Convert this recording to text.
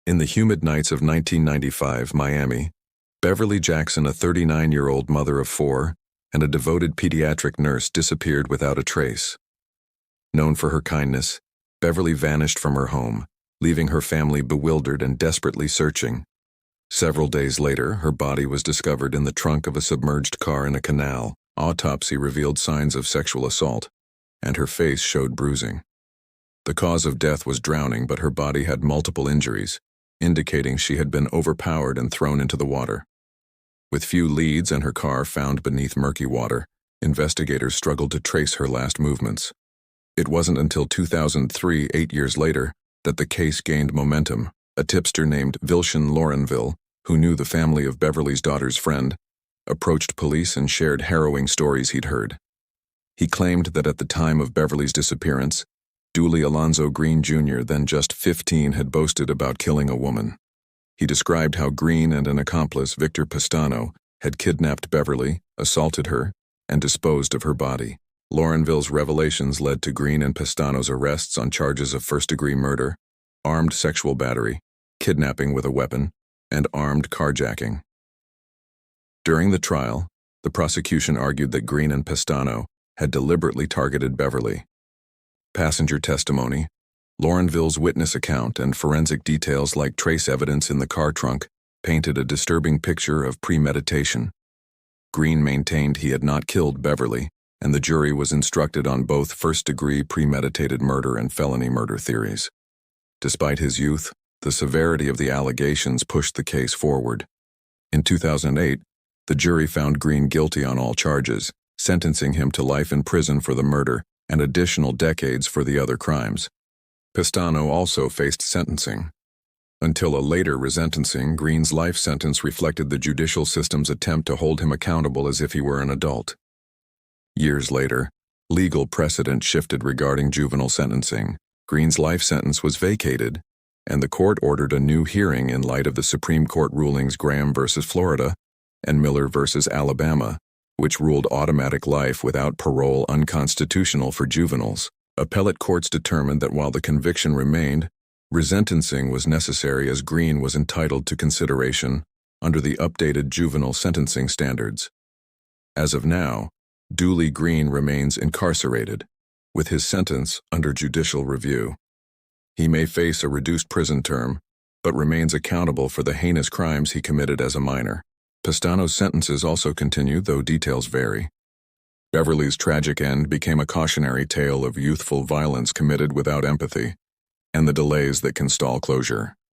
In the humid nights of 1995 Miami, Beverly Jackson, a 39-year-old mother of four and a devoted pediatric nurse, disappeared without a trace. Known for her kindness, Beverly vanished from her home, leaving her family bewildered and desperately searching. Several days later, her body was discovered in the trunk of a submerged car in a canal. Autopsy revealed signs of sexual assault, and her face showed bruising. The cause of death was drowning, but her body had multiple injuries, indicating she had been overpowered and thrown into the water. With few leads and her car found beneath murky water, investigators struggled to trace her last movements. It wasn't until 2003, 8 years later, that the case gained momentum. A tipster named Vilshan Laurenville, who knew the family of Beverly's daughter's friend, approached police and shared harrowing stories he'd heard. He claimed that at the time of Beverly's disappearance, Dooley Alonzo Green Jr., then just 15, had boasted about killing a woman. He described how Green and an accomplice, Victor Pestano, had kidnapped Beverly, assaulted her, and disposed of her body. Laurenville's revelations led to Green and Pestano's arrests on charges of first-degree murder, armed sexual battery, kidnapping with a weapon, and armed carjacking. During the trial, the prosecution argued that Green and Pestano had deliberately targeted Beverly. Passenger testimony, Laurenville's witness account, and forensic details like trace evidence in the car trunk painted a disturbing picture of premeditation. Green maintained he had not killed Beverly, and the jury was instructed on both first-degree premeditated murder and felony murder theories. Despite his youth, the severity of the allegations pushed the case forward. In 2008, the jury found Green guilty on all charges, sentencing him to life in prison for the murder and additional decades for the other crimes. Pestano also faced sentencing. Until a later resentencing, Green's life sentence reflected the judicial system's attempt to hold him accountable as if he were an adult. Years later, legal precedent shifted regarding juvenile sentencing. Green's life sentence was vacated, and the court ordered a new hearing in light of the Supreme Court rulings Graham v. Florida and Miller v. Alabama, which ruled automatic life without parole unconstitutional for juveniles. Appellate courts determined that while the conviction remained, resentencing was necessary as Green was entitled to consideration under the updated juvenile sentencing standards. As of now, Dooley Green remains incarcerated, with his sentence under judicial review. He may face a reduced prison term, but remains accountable for the heinous crimes he committed as a minor. Pestano's sentences also continue, though details vary. Beverly's tragic end became a cautionary tale of youthful violence committed without empathy, and the delays that can stall closure.